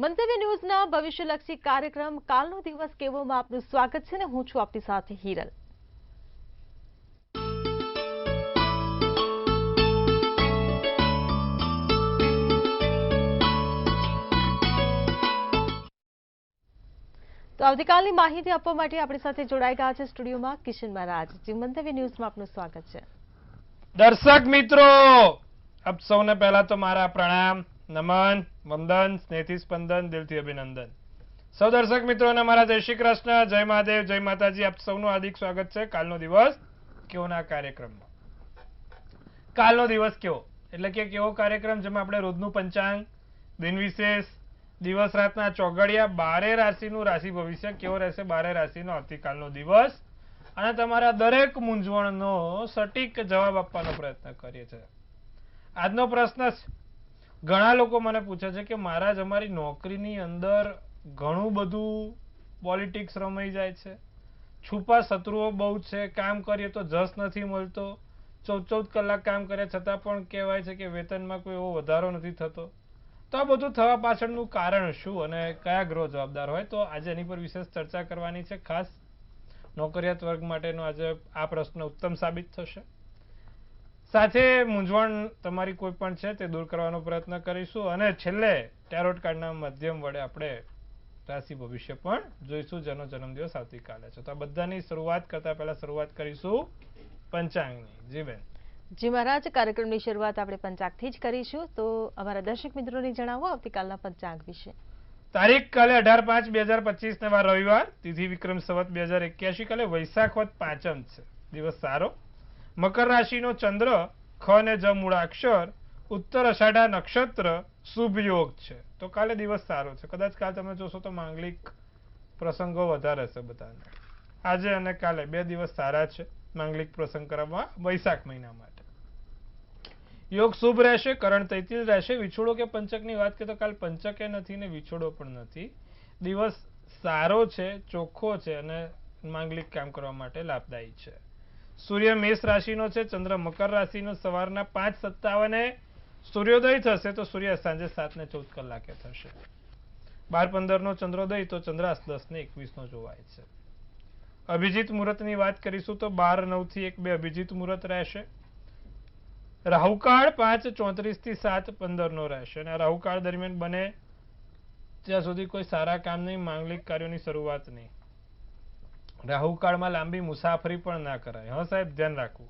મંતવ્ય ન્યૂઝના ભવિષ્યલક્ષી કાર્યક્રમ કાલનો દિવસ કેવોમાં આપનું સ્વાગત છે ને હું છું આપની સાથે હિરલ। તો આવતીકાલની માહિતી આપવા માટે આપણી સાથે જોડાઈ ગયા છે સ્ટુડિયોમાં કિશન મહારાજ। જી મંતવ્ય ન્યૂઝમાં આપનું સ્વાગત છે। દર્શક મિત્રો, આપ સૌને પહેલા તો મારા પ્રણામ, નમન, વંદન, સ્નેહથી સ્પંદન, દિલથી અભિનંદન। સૌ દર્શક મિત્રોને મારા જય શ્રી કૃષ્ણ, જય મહાદેવ, જય માતાજી। આપ સૌનું હાર્દિક સ્વાગત છે કાલનો દિવસ કેવોના કાર્યક્રમમાં। કાલનો દિવસ કેવો એટલે કે કેવો કાર્યક્રમ જેમાં આપણે રોજનું પંચાંગ, દિન વિશેષ, દિવસ રાતના ચોઘડિયા, 12 રાશિનું રાશિ ભવિષ્ય કેવો રહેશે, 12 રાશિનો આવતીકાલનો દિવસ અને તમારા દરેક મૂંઝવણનો સટીક જવાબ આપવાનો પ્રયત્ન કરીએ છીએ। આજનો પ્રશ્ન છે, ઘણા લોકો મને પૂછે છે કે મહારાજ અમારી નોકરીની અંદર ઘણું બધું પોલિટિક્સ રમાઈ જાય છે, છુપા શત્રુઓ બહુ છે, કામ કરીએ તો જસ નથી મળતો, 14 કલાક કામ કર્યા છતાં પણ કહેવાય છે કે વેતનમાં કોઈ એવો વધારો નથી થતો, તો આ બધું થવા પાછળનું કારણ શું અને કયા ગ્રહો જવાબદાર હોય? તો આજે એની પર વિશેષ ચર્ચા કરવાની છે। ખાસ નોકરિયાત વર્ગ માટેનો આજે આ પ્રશ્ન ઉત્તમ સાબિત થશે। સાથે મૂંઝવણ તમારી કોઈ પણ છે તે દૂર કરવાનો પ્રયત્ન કરીશું અને છેલ્લે ટેરોટ કાર્ડના માધ્યમ વડે આપણે રાશિ ભવિષ્ય પણ જોઈશું જેનો જન્મદિવસ આવતીકાલે છે। તો આ બધાની શરૂઆત કરતા પહેલા શરૂઆત કરીશું પંચાંગની। જી બેન। જી મહારાજ, કાર્યક્રમની શરૂઆત આપણે પંચાંગથી જ કરીશું, તો અમારા દર્શક મિત્રોને જણાવો આવતીકાલના પંચાંગ વિશે। તારીખ કાલે 18/5/2025 ને વાર રવિવાર, તિથિ વિક્રમ સંવત 2081, કાલે વૈશાખ વદ પાંચમ છે, દિવસ સારો। મકર રાશિનો ચંદ્ર, ખ ને જ મૂળાક્ષર, ઉત્તર અષાઢા નક્ષત્ર, શુભ યોગ છે, તો કાલે દિવસ સારો છે। કદાચ કાલે તમે જોશો તો માંગલિક પ્રસંગો વધારે છે બધાને। આજે અને કાલે 2 દિવસ સારા છે માંગલિક પ્રસંગ કરવામાં વૈશાખ મહિના માટે। યોગ શુભ રહેશે, કરણ તૈતિલ રહેશે। વિછોડો કે પંચકની વાત કરીએ તો કાલ પંચકે નથી ને વિછોડો પણ નથી, દિવસ સારો છે, ચોખ્ખો છે અને માંગલિક કામ કરવા માટે લાભદાયી છે। સૂર્ય મેષ રાશિનો છે, ચંદ્ર મકર રાશિનો, સવારના 5:57 સૂર્યોદય થશે તો સૂર્ય સાંજે 7:14 કલાકે થશે। 12:15 નો ચંદ્રોદય તો ચંદ્રાસ્ત 10:21 નો જોવાય છે। અભિજીત મુહૂર્તની વાત કરીશું તો 12:09 થી 1:02 અભિજીત મુહૂર્ત રહેશે। રાહુકાળ 5:34 થી 7:15 નો રહેશે અને રાહુકાળ દરમિયાન બને ત્યાં સુધી કોઈ સારા કામ નહીં, માંગલિક કાર્યોની શરૂઆત નહીં। રાહુકાળમાં લાંબી મુસાફરી પણ ના કરાય, હા સાહેબ, ધ્યાન રાખવું।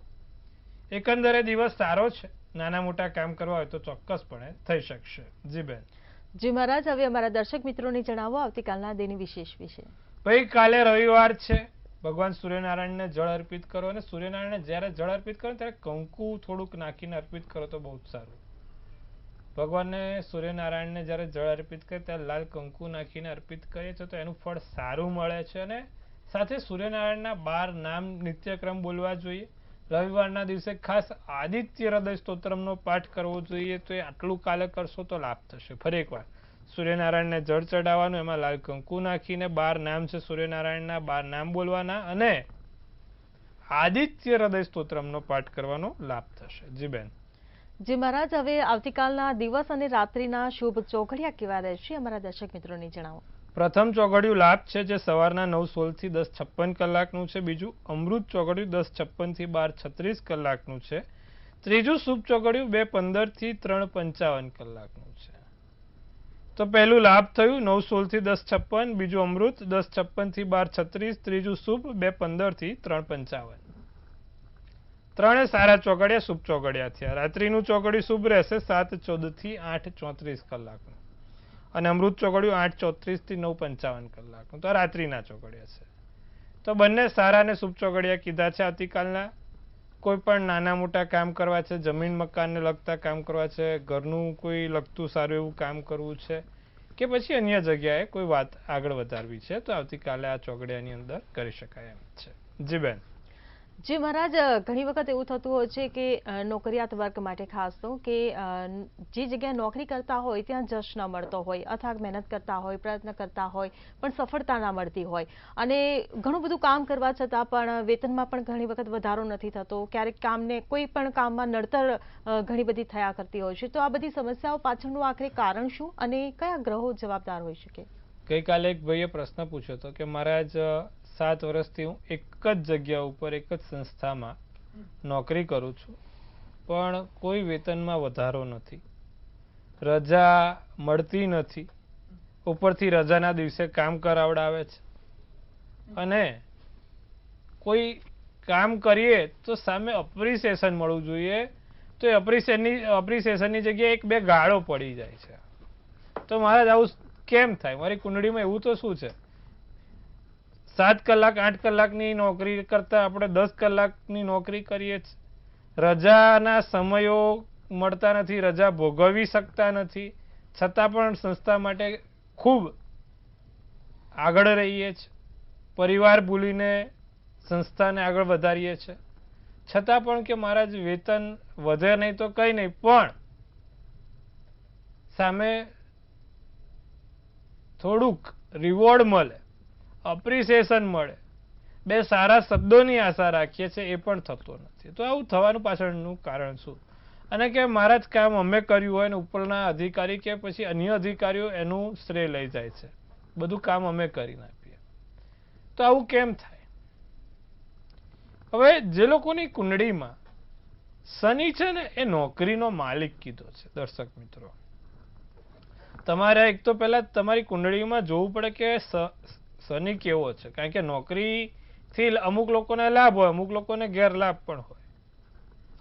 એકંદરે દિવસ સારો છે, નાના મોટા કામ કરવા હોય તો ચોક્કસપણે થઈ શકશે। જી બેન। જી મહારાજ, હવે અમારા દર્શક મિત્રોને જણાવો આવતીકાલના દિન વિશેષ વિશે। ભાઈ, કાલે રવિવાર છે, ભગવાન સૂર્યનારાયણને જળ અર્પિત કરો અને સૂર્યનારાયણને જ્યારે જળ અર્પિત કરો ત્યારે કંકુ થોડુંક નાખીને અર્પિત કરો તો બહુ જ સારું। ભગવાનને સૂર્યનારાયણને જ્યારે જળ અર્પિત કરે ત્યારે લાલ કંકુ નાખીને અર્પિત કરીએ છીએ તો એનું ફળ સારું મળે છે અને સાથે સૂર્યનારાયણના 12 નામ નિત્યક્રમ બોલવા જોઈએ। રવિવારના દિવસે ખાસ આદિત્ય હૃદય સ્તોત્રમનો પાઠ કરવો જોઈએ, તો એ આટલું કાલે કરશો તો લાભ થશે। ફરી એકવાર સૂર્યનારાયણને જળ ચડાવવાનું, એમાં લાલ કંકુ નાખીને 12 નામ છે સૂર્યનારાયણના 12 નામ બોલવાના અને આદિત્ય હૃદય સ્તોત્રમનો પાઠ કરવાનો લાભ થશે। જી બેન। જી મહારાજ, હવે આવતીકાલના દિવસ અને રાત્રિના શુભ ચોઘડિયા કેવા રહેશે અમારા દર્શક મિત્રોને જણાવો। પ્રથમ ચોઘડિયું લાભ છે જે સવારના 9:16 થી 10:56 કલાકનું છે। બીજું અમૃત ચોઘડિયું 10:56 થી 12:36 કલાકનું છે। ત્રીજું શુભ ચોઘડિયું 2:15 થી 3:55 કલાકનું છે। તો પહેલું લાભ થયું 9:16 થી 10:56, બીજું અમૃત 10:56 થી 12:36, ત્રીજું શુભ 2:15 થી 3:55। ત્રણે સારા ચોઘડિયા શુભ ચોઘડિયા થયા। રાત્રિનું ચોઘડિયું શુભ રહેશે 7:14 થી 8:34 કલાકનું અને અમૃત ચોઘડિયું 8:34 થી 9:55 કલાકનું, તો રાત્રિના ચોઘડિયા છે। તો બંને સારા અને શુભ ચોઘડિયા કીધા છે। આવતીકાલના કોઈ પણ નાના મોટા કામ કરવા છે, જમીન મકાનને લગતા કામ કરવા છે, ઘરનું કોઈ લગતું સારું એવું કામ કરવું છે કે પછી અન્ય જગ્યાએ કોઈ વાત આગળ વધારવી છે તો આવતીકાલે આ ચોઘડિયાની અંદર કરી શકાય એમ છે। જી બેન। જે મહારાજ ઘણી વખત એવું થતું હોય છે કે નોકરિયાત વર્ગ માટે ખાસ તો કે જે જગ્યાએ નોકરી કરતા હોય ત્યાં જશ ન મળતો હોય, અથાગ મહેનત કરતા હોય, પ્રયત્ન કરતા હોય પણ સફળતા ના મળતી હોય, અને ઘણું બધું કામ કરવા છતાં પણ વેતનમાં પણ ઘણી વખત વધારો નથી થતો, ક્યારેક કામને કોઈ પણ કામમાં નડતર ઘણી બધી થયા કરતી હોય છે. તો આ બધી સમસ્યાઓ પાછળનું આખરે કારણ શું અને કયા ગ્રહો જવાબદાર હોઈ શકે? ગઈકાલે એક ભાઈએ પ્રશ્ન પૂછ્યો હતો કે મહારાજ 7 વર્ષથી હું એક જ જગ્યા ઉપર એક જ સંસ્થામાં નોકરી કરું છું, પણ કોઈ વેતનમાં વધારો નથી, રજા મળતી નથી, ઉપરથી રજાના દિવસે કામ કરાવડાવે છે, અને કોઈ કામ કરીએ તો સામે અપ્રિસિએશન મળવું જોઈએ, તો એ અપ્રિસિએશનની જગ્યાએ 1-2 ગાળો પડી જાય છે. તો મહારાજ આવું કેમ થાય? મારી કુંડળીમાં એવું તો શું છે? 7 કલાક 8 કલાકની નોકરી કરતા આપણે 10 કલાકની નોકરી કરીએ છીએ, રજાના સમયો મળતા નથી, રજા ભોગવી શકતા નથી, છતાં પણ સંસ્થા માટે ખૂબ આગળ રહીએ છીએ, પરિવાર ભૂલીને સંસ્થાને આગળ વધારીએ છીએ, છતાં પણ કે મહારાજ વેતન વધે નહીં તો કંઈ નહીં, પણ સામે થોડુંક રિવોર્ડ મળે, અપ્રિસિએશન મળે, 2 સારા શબ્દોની આશા રાખીએ છીએ, એ પણ થતો નથી. તો આવું થવાનું પાછળનું કારણ શું? અને કે મહારાજ કામ અમે કર્યું હોય ને ઉપરના અધિકારી કે પછી અન્ય અધિકારીઓ એનું શ્રેય લઈ જાય છે, બધું કામ અમે કરી નાખીએ. તો આવું કેમ થાય? હવે જે લોકોની કુંડળીમાં શનિ છે ને એ નોકરીનો માલિક કીધો છે. દર્શક મિત્રો, તમારે એક તો પહેલા તમારી કુંડળીમાં જોવું પડે કે શનિ કેવો છે, કારણ કે નોકરીથી અમુક લોકોને લાભ હોય, અમુક લોકોને ગેરલાભ પણ હોય.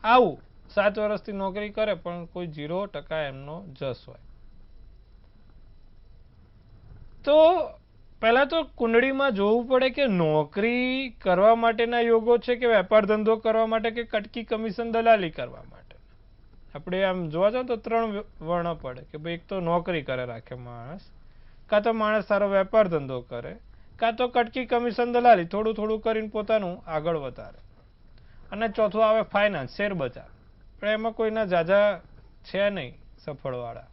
આવું 7 વર્ષથી નોકરી કરે પણ કોઈ 0% એમનો જસ હોય. તો પહેલા તો કુંડળીમાં જોવું પડે કે નોકરી કરવા માટેના યોગો છે કે વેપાર ધંધો કરવા માટે કે કટકી કમિશન દલાલી કરવા માટે. આપણે આમ જોવા જાવ તો 3 વર્ણ પડે કે ભાઈ એક તો નોકરી કરે રાખે માણસ, કાં તો માણસ સારો વેપાર ધંધો કરે, કાં તો કટકી કમિશન દલાલી થોડું થોડું કરીને પોતાનું આગળ વધારે, અને ચોથું આવે ફાઇનાન્સ, શેર બજાર. પણ એમાં કોઈના ઝાઝા છે નહીં સફળવાળા,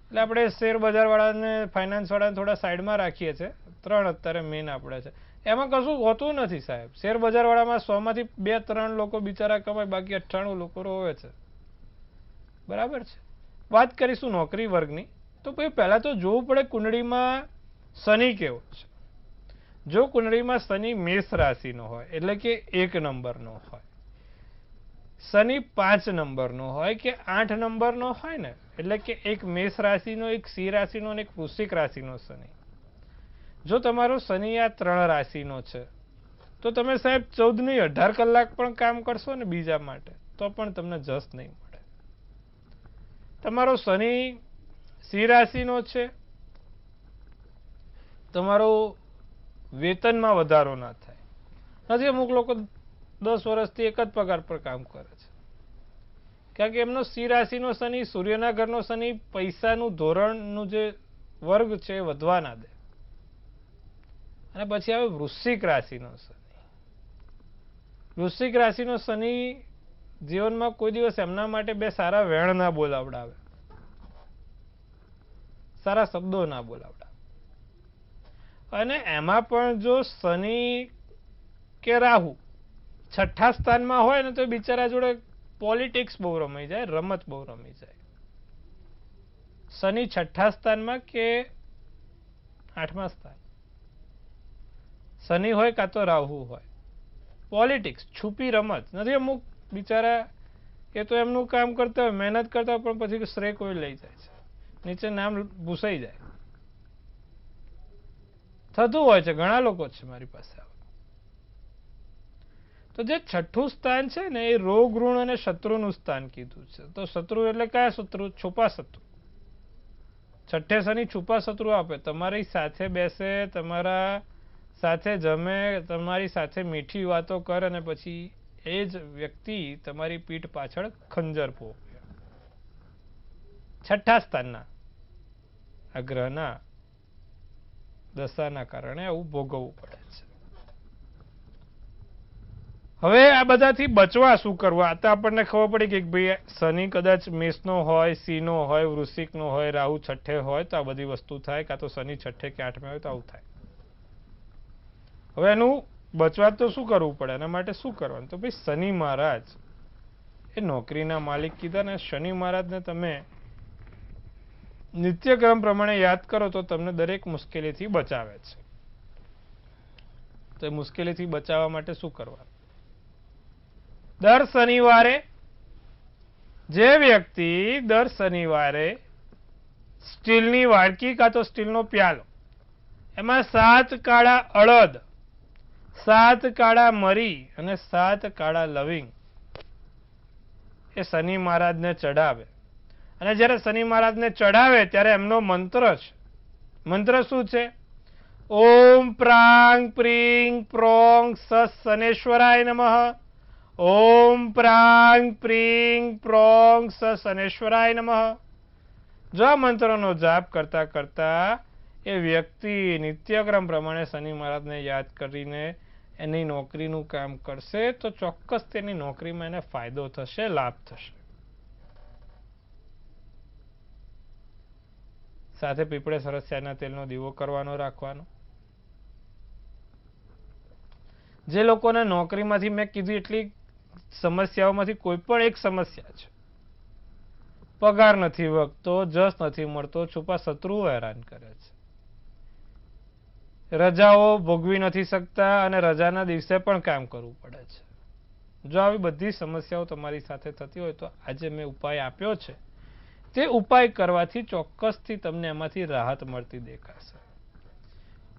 એટલે આપણે શેર બજારવાળાને ફાઇનાન્સવાળાને થોડા સાઈડમાં રાખીએ છીએ. 3 અત્યારે મેઇન આપણે છે. એમાં કશું હોતું નથી સાહેબ. શેર બજારવાળામાં 100માંથી 2-3 લોકો બિચારા કમાય, બાકી 98 લોકો રોવે છે. બરાબર છે. વાત કરીશું નોકરી વર્ગની. તો ભાઈ પહેલા તો જોવું પડે કુંડળીમાં શનિ કેવો છે. જો કુંડળીમાં શનિ મેષ રાશિનો હોય એટલે કે 1 નંબરનો હોય, શનિ 5 નંબરનો હોય કે 8 નંબરનો હોય ને, એટલે કે એક મેષ રાશિનો, એક સિંહ રાશિનો અને એક વૃશ્ચિક રાશિનો શનિ. જો તમારો શનિ આ 3 રાશિનો છે તો તમે સાહેબ 14 નહીં 18 કલાક પણ કામ કરશો ને બીજા માટે તો પણ તમને જસ નહીં મળે. તમારો શનિ સિંહ રાશિનો છે, તમારો વેતનમાં વધારો ના થાય. નથી, અમુક લોકો 10 વર્ષથી એક જ પગાર પર કામ કરે છે, કારણ કે એમનો સિંહ રાશિનો શનિ, સૂર્યના ઘરનો શનિ પૈસાનું ધોરણનું જે વર્ગ છે એ વધવા ના દે. અને પછી આવે વૃશ્ચિક રાશિનો શનિ. વૃશ્ચિક રાશિનો શનિ જીવનમાં કોઈ દિવસ એમના માટે 2 સારા વેણ ના બોલાવડાવે, સારા શબ્દો ના બોલાવડાવે. અને એમાં પણ જો શનિ કે રાહુ 6ઠ્ઠા સ્થાનમાં હોય ને તો બિચારા જોડે પોલિટિક્સ બહુ રમાઈ જાય, રમત બહુ રમી જાય. શનિ 6ઠ્ઠા સ્થાનમાં કે 8મા સ્થાન, શનિ હોય કાં તો રાહુ હોય, પોલિટિક્સ છુપી રમત નથી. અમુક બિચારા એ તો એમનું કામ કરતા હોય, મહેનત કરતા હોય, પણ પછી શ્રેય કોઈ લઈ જાય છે, નીચે નામ ભૂસાઈ જાય. થતું હોય છે, ઘણા લોકો છે મારી પાસે. તો જે 6ઠ્ઠું સ્થાન છે ને એ રોગ ઋણ અને શત્રુનું સ્થાન કીધું છે. તો શત્રુ એટલે કયા શત્રુ? છુપા શત્રુ. 6ઠ્ઠે શનિ છુપા શત્રુ આપે. તમારી સાથે બેસે, તમારા સાથે જમે, તમારી સાથે મીઠી વાતો કરે અને પછી એ જ વ્યક્તિ તમારી પીઠ પાછળ ખંજર ભોગવે. 6ઠ્ઠા સ્થાનના આ ગ્રહના દશાના કારણે આવું ભોગવવું પડે છે. હવે આ બધાથી બચવા શું કરવું? આ તો આપણને ખબર પડી કે ભાઈ શનિ કદાચ મેષનો હોય, સિંહનો હોય, વૃશ્ચિકનો હોય, રાહુ છઠ્ઠે હોય તો આ બધી વસ્તુ થાય, કાં તો શનિ છઠ્ઠે કે આઠમે હોય તો આવું થાય. હવે એનું બચવા તો શું કરવું પડે? એના માટે શું કરવાનું? તો ભાઈ શનિ મહારાજ એ નોકરીના માલિક કીધા ને, શનિ મહારાજને તમે નિત્યક્રમ પ્રમાણે યાદ કરો તો તમને દરેક મુશ્કેલીથી બચાવે છે. તો મુશ્કેલીથી બચાવવા માટે શું કરવાનું? દર શનિવારે જે વ્યક્તિ દર શનિવારે સ્ટીલની વાડકી કાં તો સ્ટીલનો પ્યાલો, એમાં 7 કાળા અડદ, 7 કાળા મરી અને 7 કાળા લવિંગ એ શનિ મહારાજને ચડાવે. અને જ્યારે શનિ મહારાજને ચડાવે ત્યારે એમનો મંત્ર છે. મંત્ર શું છે? ઓમ પ્રાંગ પ્રીંગ પ્રોંગ સસ શનેશ્વરાય નમઃ. ઓમ પ્રાંગ પ્રીંગ પ્રોંગ સસ શનેશ્વરાય નમઃ. જો આ મંત્રનો જાપ કરતા કરતા એ વ્યક્તિ નિત્યક્રમ પ્રમાણે શનિ મહારાજને યાદ કરીને એની નોકરીનું કામ કરશે તો ચોક્કસ તેની નોકરીમાં એને ફાયદો થશે, લાભ થશે. સાથે પીપળે સરસ્યાના તેલનો દીવો કરવાનો રાખવાનો. જે લોકોને નોકરીમાંથી મેં કીધું એટલી સમસ્યાઓમાંથી કોઈ પણ એક સમસ્યા છે, પગાર નથી વધતો, જસ નથી મળતો, છુપા શત્રુઓ હેરાન કરે છે, રજાઓ ભોગવી નથી શકતા અને રજાના દિવસે પણ કામ કરવું પડે છે. જો આવી બધી સમસ્યાઓ તમારી સાથે થતી હોય તો આજે મેં ઉપાય આપ્યો છે તે ઉપાય કરવાથી ચોક્કસથી તમને એમાંથી રાહત મળતી દેખાશે.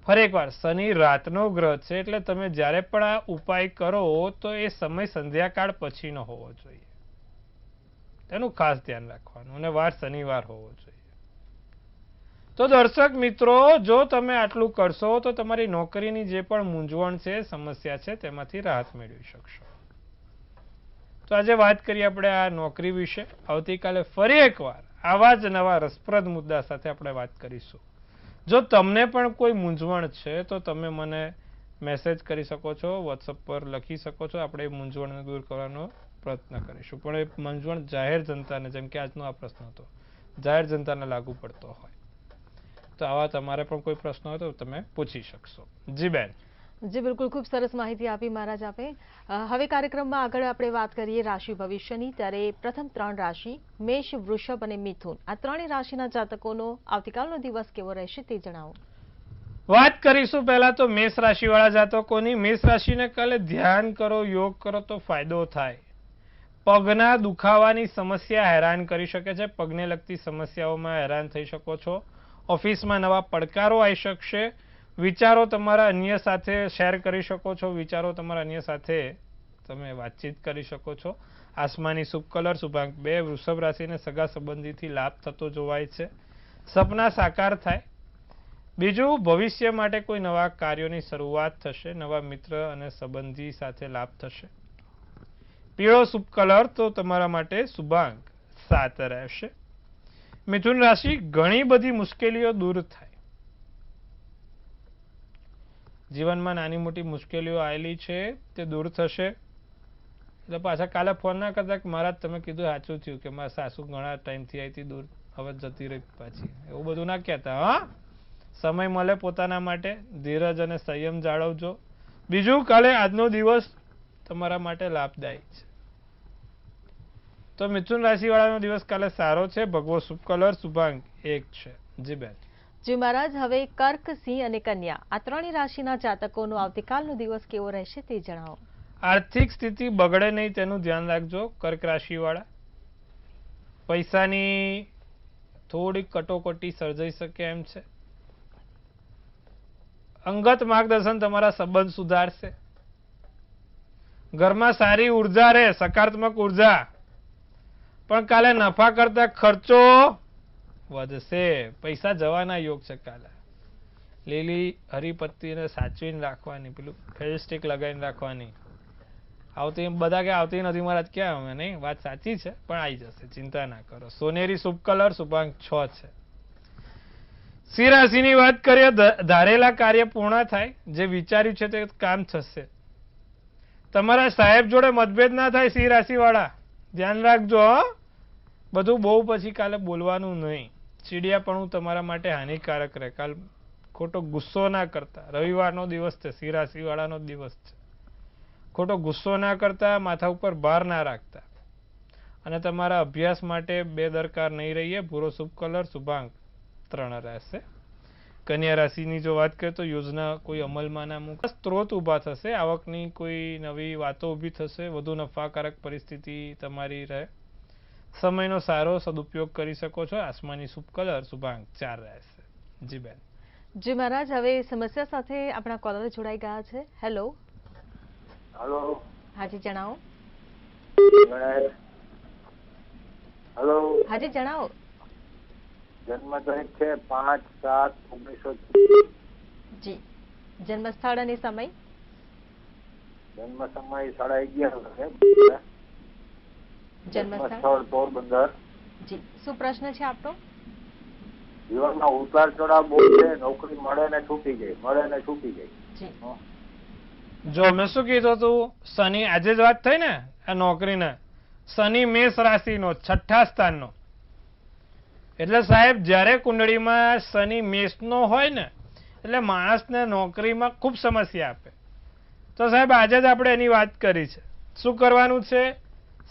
ફરી એકવાર, શનિ રાતનો ગ્રહ છે એટલે તમે જ્યારે પણ આ ઉપાય કરો તો એ સમય સંધ્યાકાળ પછીનો હોવો જોઈએ. તેનું ખાસ ધ્યાન રાખવાનું અને વાર શનિવાર હોવો જોઈએ. તો દર્શક મિત્રો, જો તમે આટલું કરશો તો તમારી નોકરીની જે પણ મૂંઝવણ છે, સમસ્યા છે, તેમાંથી રાહત મેળવી શકશો. તો આજે વાત કરીએ આપણે આ નોકરી વિશે. આવતીકાલે ફરી એકવાર આવા જ નવા રસપ્રદ મુદ્દા સાથે આપણે વાત કરીશું. જો તમને પણ કોઈ મૂંઝવણ છે તો તમે મને મેસેજ કરી શકો છો, વોટ્સઅપ પર લખી શકો છો. આપણે એ મૂંઝવણને દૂર કરવાનો પ્રયત્ન કરીશું. પણ એ મૂંઝવણ જાહેર જનતાને, જેમ કે આજનો આ પ્રશ્ન હતો, જાહેર જનતાને લાગુ પડતો હોય તો આવા તમારે પણ કોઈ પ્રશ્ન હોય તો તમે પૂછી શકશો. જી બેન. જી બિલકુલ, ખૂબ સરસ માહિતી આપી મહારાજ આપે. હવે કાર્યક્રમમાં આગળ આપણે વાત કરીએ રાશિ ભવિષ્યની. ત્યારે પ્રથમ 3 રાશિ મેષ, વૃષભ અને મિથુન, આ 3 રાશિના જાતકોનો આવતીકાલનો દિવસ કેવો રહેશે તે જણાવો. વાત કરીશું પહેલા તો મેષ રાશિવાળા જાતકોની. મેષ રાશિને કાલે ધ્યાન કરો, યોગ કરો તો ફાયદો થાય. પગના દુખાવાની સમસ્યા હેરાન કરી શકે છે. પગને લગતી સમસ્યાઓમાં હેરાન થઈ શકો છો. ઓફિસમાં નવા પડકારો આવી શકશે. વિચારો તમારા અન્ય સાથે શેર કરી શકો છો. વિચારો તમારા અન્ય સાથે તમે વાતચીત કરી શકો છો. આસમાની શુભ કલર શુભાંક 2. વૃષભ રાશિને સગા સંબંધીથી લાભ થતો જોવાય છે. સપના સાકાર થાય. બીજું, ભવિષ્ય માટે કોઈ નવા કાર્યોની શરૂઆત થશે. નવા મિત્ર અને સંબંધી સાથે લાભ થશે. પીળો શુભ કલર તો તમારા માટે શુભાંક 7 રહેશે. મિથુન રાશિ, ઘણી બધી મુશ્કેલીઓ દૂર થાય. જીવનમાં નાની મોટી મુશ્કેલીઓ આવેલી છે તે દૂર થશે. એટલે પાછા કાલે ફોન ના કરતા કે મહારાજ તમે કીધું સાચું થયું કે મારા સાસુ ઘણા ટાઈમથી આવી હતી દૂર, હવે જતી રહી પાછી, એવું બધું ના કહેતા. હા, સમય મળે પોતાના માટે ધીરજ અને સંયમ જાળવજો. બીજું, કાલે આજનો દિવસ તમારા માટે લાભદાયી છે. તો મિથુન રાશિ વાળાનો દિવસ કાલે સારો છે. ભગવો શુભ કલર શુભાંક 1 છે. જી બેન. જી મહારાજ, હવે કર્ક, સિંહ અને કન્યા, આ 3 રાશિના જાતકોનો આવતીકાલનો દિવસ કેવો રહેશે તે જણાવો. આર્થિક સ્થિતિ બગડે નહીં તેનું ધ્યાન રાખજો. કર્ક રાશિ વાળા, પૈસાની થોડીક કટોકટી સર્જાઈ શકે એમ છે. અંગત માર્ગદર્શન તમારા સંબંધ સુધારશે. ઘરમાં સારી ઉર્જા રહે, સકારાત્મક ઉર્જા. પણ કાલે નફા કરતા ખર્ચો વધશે. પૈસા જવાના યોગ છે કાલે. લીલી હરીપત્તીને સાચવીને રાખવાની, પેલું ફેવિસ્ટિક લગાવીને રાખવાની. આવતી બધા કે આવતી નથી મહારાજ, ક્યાં અમે નહીં, વાત સાચી છે પણ આવી જશે, ચિંતા ના કરો. સોનેરી શુભ કલર શુભાંક 6 છે. સિંહ રાશિની વાત કરીએ, ધારેલા કાર્ય પૂર્ણ થાય. જે વિચાર્યું છે તે કામ થશે. તમારા સાહેબ જોડે મતભેદ ના થાય સિંહ રાશિ વાળા, ધ્યાન રાખજો હો. બધું બહુ પછી કાલે બોલવાનું નહીં. ચીડિયાપણું તમારા માટે હાનિકારક રહે. કાલ ખોટો ગુસ્સો ના કરતા. રવિવારનો દિવસ છે, સિંહ રાશિ વાળાનો દિવસ છે. ખોટો ગુસ્સો ના કરતા, માથા ઉપર ભાર ના રાખતા, અને તમારા અભ્યાસ માટે બેદરકાર નહીં રહીએ. ભૂરો શુભ કલર, શુભાંક 3 રહેશે. કન્યા રાશિની જો વાત કરીએ તો યોજના કોઈ અમલમાં ના મૂકે, સ્ત્રોત ઊભા થશે, આવકની કોઈ નવી વાતો ઊભી થશે, વધુ નફાકારક પરિસ્થિતિ તમારી રહે. સમયનો સારો સદુપયોગ કરી શકો છો. આસમાની શુભ કલર, શુભાંક 4 રહેશે. જી બેન. જી મહારાજ, હવે સમસ્યા સાથે આપણા કોલર જોડાઈ ગયા છે. હેલો. હેલો. હાજી જણાવો. હેલો. હાજી જણાવો. જન્મ તારીખ છે 5/7/1900. જી. જન્મ સ્થળ અને સમય? જન્મ સમય 11:30 જન્મ સ્થળ સ્થળ પોરબંદર. જી. શું પ્રશ્ન છે આપનો? જીવનમાં ઉતાર ચઢાવ બહુ છે, નોકરી મળે ને છૂટી જાય, મળે ને છૂટી જાય. જી. જો મેં શું કીધું હતું, શનિ, આજે જ વાત થઈ ને આ નોકરીને, શનિ મેષ રાશિનો 6થા સ્થાનનો. એટલે સાહેબ જ્યારે કુંડળીમાં શનિ મેષનો હોય ને, એટલે માણસને નોકરીમાં ખૂબ સમસ્યા આપે. તો સાહેબ આજે જ આપણે એની વાત કરી છે. શું કરવાનું છે?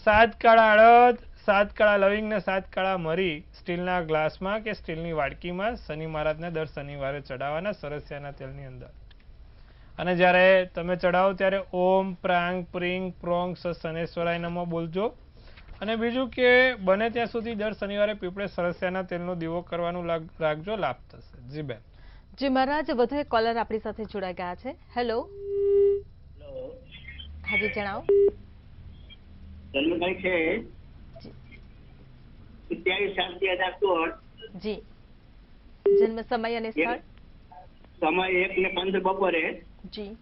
7 કાળા અડદ, 7 કાળા લવિંગ ને 7 કાળા મરી સ્ટીલના ગ્લાસમાં કે સ્ટીલની વાડકીમાં શનિ મહારાજને દર શનિવારે ચડાવવાના સરસિયાના તેલની અંદર. અને જ્યારે તમે ચડાવો ત્યારે ઓમ પ્રાંગ પ્રિંગ પ્રોંગ શનેશ્વરાય નમઃ બોલજો. અને બીજું કે બને ત્યાં સુધી દર શનિવારે પીપળે સરસિયાના તેલનો દીવો કરવાનું રાખજો, લાભ થશે. જી બેન. જી મહારાજ, વધુ એક કોલર આપણી સાથે જોડાઈ ગયા છે. હેલો. હાજી જણાવો. જન્મ તારીખ છે 27/7/2016. જી. જન્મ સમય અને સ્થળ? સમય 1:15 બપોરે. જી.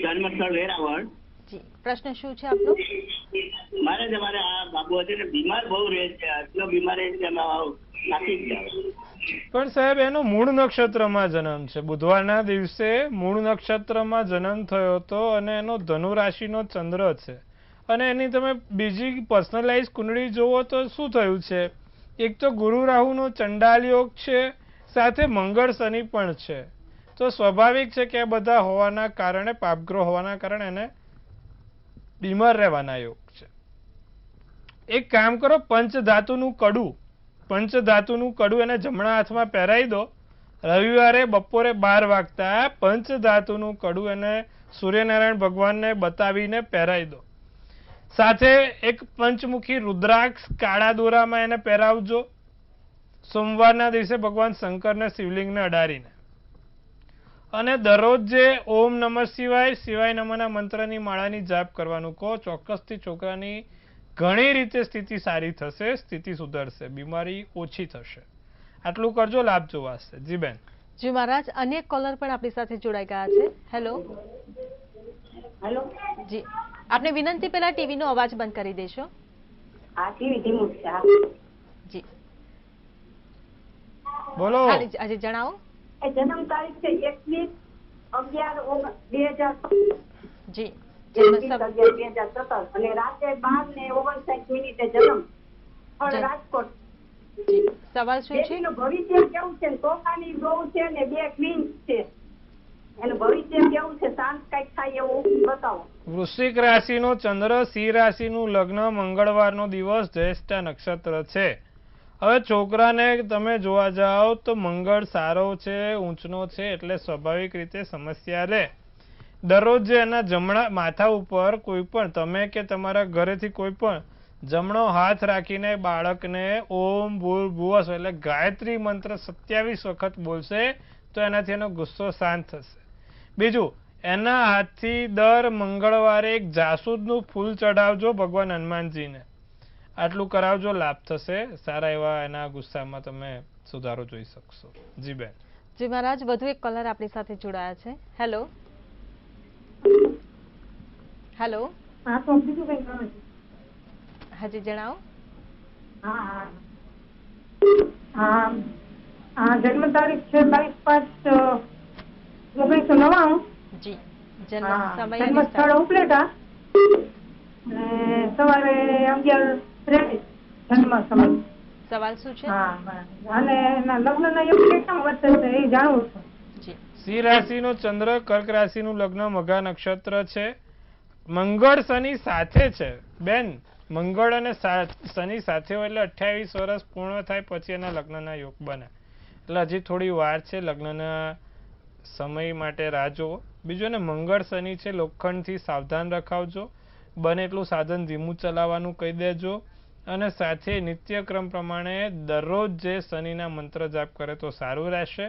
જન્મ સ્થળ વેરાવળ. જી. પ્રશ્ન શું છે આપનો? મારે આ બાબુ છે ને બીમાર બહુ રહે છે, આટલો બીમાર રહે છે એમાં નાખી ગયા. પણ સાહેબ એનો મૂળ નક્ષત્રમાં જન્મ છે. બુધવારના દિવસે મૂળ નક્ષત્રમાં જન્મ થયો હતો અને એનો ધનુ રાશિનો ચંદ્ર છે. અને એની તમે બીજી પર્સનલાઇઝ કુંડળી જુઓ તો શું થયું છે? એક તો ગુરુ રાહુનો ચંડાલ યોગ છે, સાથે મંગળ શનિ પણ છે. તો સ્વાભાવિક છે કે આ બધા હોવાના કારણે, પાપગ્રહ હોવાના કારણે એને બીમાર રહેવાના યોગ છે. એક કામ કરો, પંચધાતુનું કડું એને જમણા હાથમાં પહેરાવી દો. રવિવારે બપોરે 12 વાગતા પંચધાતુનું કડું એને સૂર્યનારાયણ ભગવાનને બતાવીને પહેરાવી દો. સાથે એક પંચમુખી રુદ્રાક્ષ કાળા દોરામાં એને પહેરાવજો. સોમવારના દિવસે ભગવાન શંકરને શિવલિંગને અડાડીને. અને દરરોજ જે ઓમ નમઃ શિવાય, શિવાય નમઃના મંત્રની માળાની જાપ કરવાનું કહો. ચોક્કસથી છોકરાની ઘણી રીતે સ્થિતિ સારી થશે, સ્થિતિ સુધરશે, બીમારી ઓછી થશે. આટલું કરજો, લાભ જોવાશે. જી બેન. જી મહારાજ, અનેક કોલર પણ આપણી સાથે જોડાઈ ગયા છે. હેલો. હેલો. જી. આપને વિનંતી, પહેલા ટીવી નો અવાજ બંધ કરી દેશો. હા, ટીવી ધીમું છે. જી. બોલો. આજે જણાવો. એ જન્મ તારીખ છે 21/11/2017. જી. 21/11/2017 અને રાતે 12:59 જન્મ. રાજકોટ. જી. સવાલ શું છે? એનું ભવિષ્ય કેવું છે? તોફાની બહુ છે ને 2 ક્વીન્સ છે. એનું ભવિષ્ય કેવું છે? શાંત કઈક થાય એવું બતાવો. વૃશ્ચિક રાશિનો ચંદ્ર, સિંહ રાશિનું લગ્ન, મંગળવારનો દિવસ, જ્યેષ્ઠા નક્ષત્ર છે. હવે છોકરાને તમે જોવા જાઓ તો મંગળ સારો છે, ઊંચનો છે, એટલે સ્વાભાવિક રીતે સમસ્યા રહે. દરરોજ એના જમણા માથા ઉપર કોઈ પણ, તમે કે તમારા ઘરેથી કોઈ પણ જમણો હાથ રાખીને બાળકને ઓમ ભૂર્ભુવઃ સ્વઃ એટલે ગાયત્રી મંત્ર 27 વખત બોલશે તો એનાથી એનો ગુસ્સો શાંત થશે. બીજું, એના હાથથી દર મંગળવારે એક જાસૂદનું ફૂલ ચડાવજો ભગવાન હનુમાનજીને. આટલું કરાવજો, લાભ થશે. સારા એવા એના ગુસ્સામાં તમે સુધારો જોઈ શકશો. જી બેન. જી મહારાજ, વધુ એક કોલર આપણી સાથે જોડાયા છે. હેલો. હેલો. હા, તો બીજું કઈ કરો છો? હાજી જણાવો. હા હા હા. જન્મ તારીખ છે 22/5/1999. જી. જન્મ હા, સમય જન્મ અને સ્થળ સ્થળ. ઉપલેટા અને સવારે 11:30 જન્મ સમય. સવાલ શું છે? હા, બરાબર. અને એના લગ્નના યોગ કેટલા વર્ષે છે એ જાણવું છું. જી. સિંહ રાશિનો ચંદ્ર, કર્ક રાશિનું લગ્ન, મઘા નક્ષત્ર છે. મંગળ શનિ સાથે છે બેન. મંગળ અને શનિ સાથે હોય એટલે 28 વર્ષ પૂર્ણ થાય પછી એના લગ્નના યોગ બને. એટલે હજી થોડી વાર છે, લગ્નના સમય માટે રાહ જુઓ. બીજું ને મંગળ શનિ છે, લોખંડથી સાવધાન રખાવજો. બને એટલું સાધન ધીમું ચલાવવાનું કહી દેજો. અને સાથે નિત્યક્રમ પ્રમાણે દરરોજ જે શનિના મંત્ર જાપ કરે તો સારું રહેશે.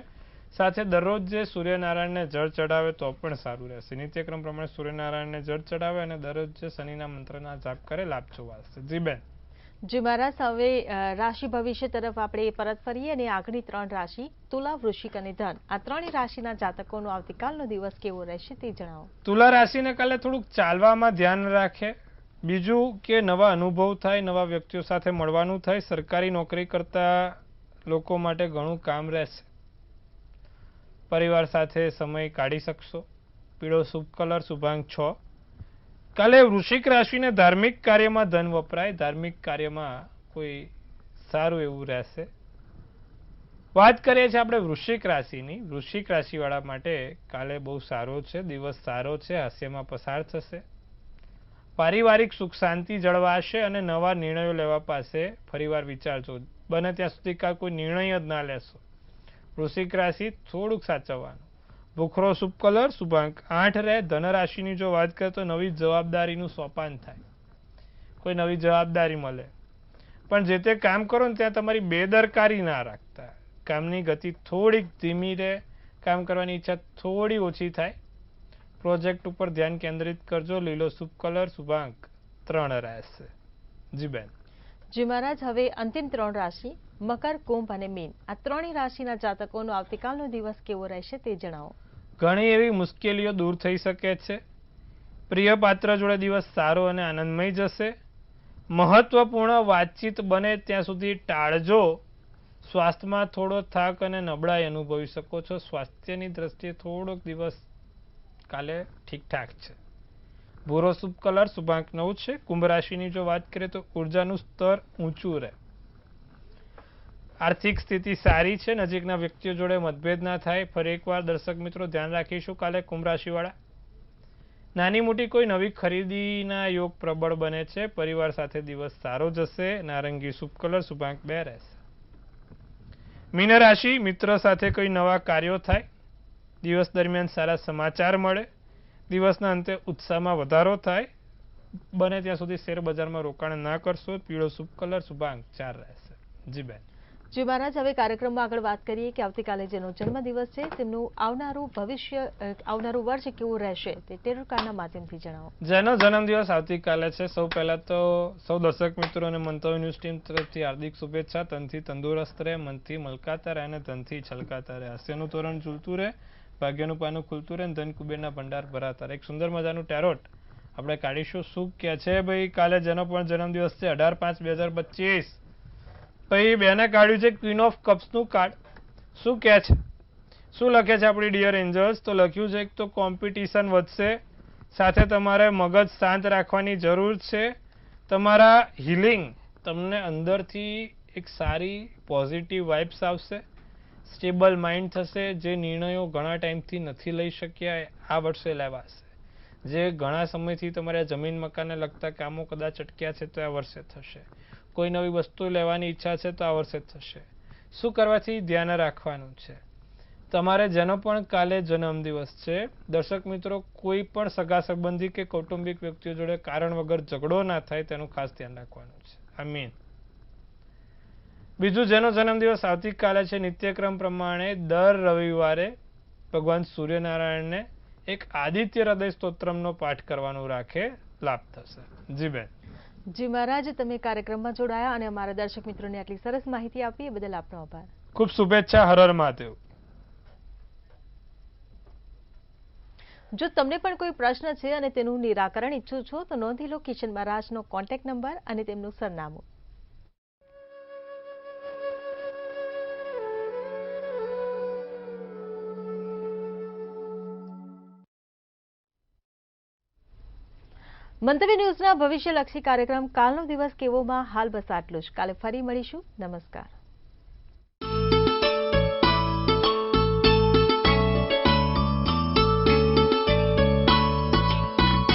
સાથે દરરોજ જે સૂર્યનારાયણને જળ ચડાવે તો પણ સારું રહેશે. નિત્યક્રમ પ્રમાણે સૂર્યનારાયણને જળ ચડાવે અને દરરોજ જે શનિના મંત્રના જાપ કરે લાભ જોવાશે. જી બેન. જી મહારાજ, હવે રાશિ ભવિષ્ય તરફ આપણે પરત ફરીએ અને આગળની 3 રાશિ તુલા, વૃશ્ચિક અને ધન, આ 3 રાશિના જાતકોનો આવતીકાલનો દિવસ કેવો રહેશે તે જણાવો. તુલા રાશિને કાલે થોડુંક ચાલવામાં ધ્યાન રાખે. બીજું કે નવા અનુભવ થાય, નવા વ્યક્તિઓ સાથે મળવાનું થાય. સરકારી નોકરી કરતા લોકો માટે ઘણું કામ રહેશે. પરિવાર સાથે સમય કાઢી શકશો. પીળો શુભ કલર, શુભાંક 6. કાલે વૃશ્ચિક રાશિને ધાર્મિક કાર્યમાં ધન વપરાય. ધાર્મિક કાર્યમાં કોઈ સારું એવું રહેશે. વાત કરીએ છીએ આપણે વૃશ્ચિક રાશિની. વૃશ્ચિક રાશિવાળા માટે કાલે બહુ સારો છે, દિવસ સારો છે, હાસ્યમાં પસાર થશે. પારિવારિક સુખ શાંતિ જળવાશે અને નવા નિર્ણયો લેવા પાસે ફરીવાર વિચારજો. બને ત્યાં સુધી કોઈ નિર્ણય જ ના લેશો. વૃશ્ચિક રાશિ થોડુંક સાચવવાનું. ભૂખરો શુભ કલર, શુભાંક 8 રહે. ધન રાશિની જો વાત કરીએ તો નવી જવાબદારીનું સોપાન થાય, કોઈ નવી જવાબદારી મળે. પણ જે તે કામ કરો ને ત્યાં તમારી બેદરકારી ના રાખતા. કામની ગતિ થોડીક ધીમી રહે, કામ કરવાની ઈચ્છા થોડી ઓછી થાય. પ્રોજેક્ટ ઉપર ધ્યાન કેન્દ્રિત કરજો. લીલો શુભ કલર, શુભાંક 3 રહેશે. જી બેન. જી મહારાજ, હવે અંતિમ 3 રાશિ મકર, કુંભ અને મીન, આ 3 રાશિના જાતકોનો આવતીકાલનો દિવસ કેવો રહેશે તે જણાવો. ઘણી એવી મુશ્કેલીઓ દૂર થઈ શકે છે. પ્રિય પાત્ર જોડે દિવસ સારો અને આનંદમય જશે. મહત્વપૂર્ણ વાતચીત બને ત્યાં સુધી ટાળજો. સ્વાસ્થ્યમાં થોડો થાક અને નબળાઈ અનુભવી શકો છો. સ્વાસ્થ્યની દ્રષ્ટિએ થોડોક દિવસ કાલે ઠીકઠાક છે. ભૂરો શુભ કલર, શુભાંક 9 છે. કુંભ રાશિની જો વાત કરીએ તો ઉર્જાનું સ્તર ઊંચું રહે. આર્થિક સ્થિતિ સારી છે. નજીકના વ્યક્તિઓ જોડે મતભેદ ના થાય. ફરી એકવાર દર્શક મિત્રો ધ્યાન રાખીશું કાલે કુંભ રાશિવાળા. નાની મોટી કોઈ નવી ખરીદીના યોગ પ્રબળ બને છે. પરિવાર સાથે દિવસ સારો જશે. નારંગી શુભ કલર, શુભાંક 2 રહેશે. મીન રાશિ, મિત્ર સાથે કોઈ નવા કાર્યો થાય. દિવસ દરમિયાન સારા સમાચાર મળે. દિવસના અંતે ઉત્સાહમાં વધારો થાય. બને ત્યાં સુધી શેર બજારમાં રોકાણ ના કરશો. પીળો શુભ કલર, શુભાંક 4 રહેશે. જી બેન. જી મહારાજ, હવે કાર્યક્રમમાં આગળ વાત કરીએ કે આવતીકાલે જેનો જન્મદિવસ છે તેમનું આવનારું ભવિષ્ય, આવનારું વર્ષ કેવું રહેશે તે ટેરો કાર્ડના માધ્યમથી જણાવો. જેનો જન્મદિવસ આવતીકાલે છે, સૌ પહેલા તો સૌ દર્શક મિત્રો અને મંતવ્ય ન્યૂઝ ટીમ તરફથી હાર્દિક શુભેચ્છા. તનથી તંદુરસ્ત રહે, મનથી મલકાતા રહે અને ધનથી છલકાતા રહે. હાસ્યનું તોરણ ઝૂલતું રહે, ભાગ્યનું પાનું ખુલતું રહે અને ધન કુબેરના ભંડાર ભરાતા રહે. એક સુંદર મજાનું ટેરોટ આપણે કાઢીશું. શું કહે છે ભાઈ કાલે જેનો પણ જન્મદિવસ છે 18/5/2025. પછી બેને કાઢ્યું છે ક્વીન ઓફ કપ્સનું કાર્ડ. શું કહે છે, શું લખે છે આપણી ડિયર એન્જલ્સ? તો લખ્યું છે તો કોમ્પિટિશન વધશે. સાથે તમારે મગજ શાંત રાખવાની જરૂર છે. તમારા હિલિંગ, તમને અંદરથી એક સારી પોઝિટિવ વાઇબ્સ આવશે. સ્ટેબલ માઇન્ડ થશે. જે નિર્ણયો ઘણા ટાઈમથી નથી લઈ શક્યા આ વર્ષે લેવાશે. જે ઘણા સમયથી તમારા જમીન મકાનને લગતા કામો કદાચ અટક્યા છે તો આ વર્ષે થશે. કોઈ નવી વસ્તુ લેવાની ઈચ્છા છે તો આ વર્ષે થશે. શું કરવાથી ધ્યાન રાખવાનું છે? તમારે જેનો પણ કાલે જન્મદિવસ છે, દર્શક મિત્રો, કોઈ પણ સગા સંબંધી કે કૌટુંબિક વ્યક્તિઓ જોડે કારણ વગર ઝઘડો ના થાય તેનું ખાસ ધ્યાન રાખવાનું છે. આમીન. બીજું, જેનો જન્મદિવસ આવતીકાલે છે, નિત્યક્રમ પ્રમાણે દર રવિવારે ભગવાન સૂર્યનારાયણને એક આદિત્ય હૃદય સ્તોત્રમનો પાઠ કરવાનું રાખે, લાભ થશે. જી બેન. જી મહારાજ, તમે કાર્યક્રમમાં જોડાયા અને અમારા દર્શક મિત્રોને આટલી સરસ માહિતી આપી એ બદલ આપનો આભાર. ખૂબ શુભેચ્છા. હર હર મહાદેવ. જો તમને પણ કોઈ પ્રશ્ન છે અને તેનું નિરાકરણ ઈચ્છો છો તો નોંધી લો કિશન મહારાજનો કોન્ટેક્ટ નંબર અને તેમનું સરનામું. મંતવ્ય ન્યૂઝના ભવિષ્યલક્ષી કાર્યક્રમ કાલનો દિવસ કેવોમાં હાલ બસ આટલું જ. કાલે ફરી મળીશું. નમસ્કાર.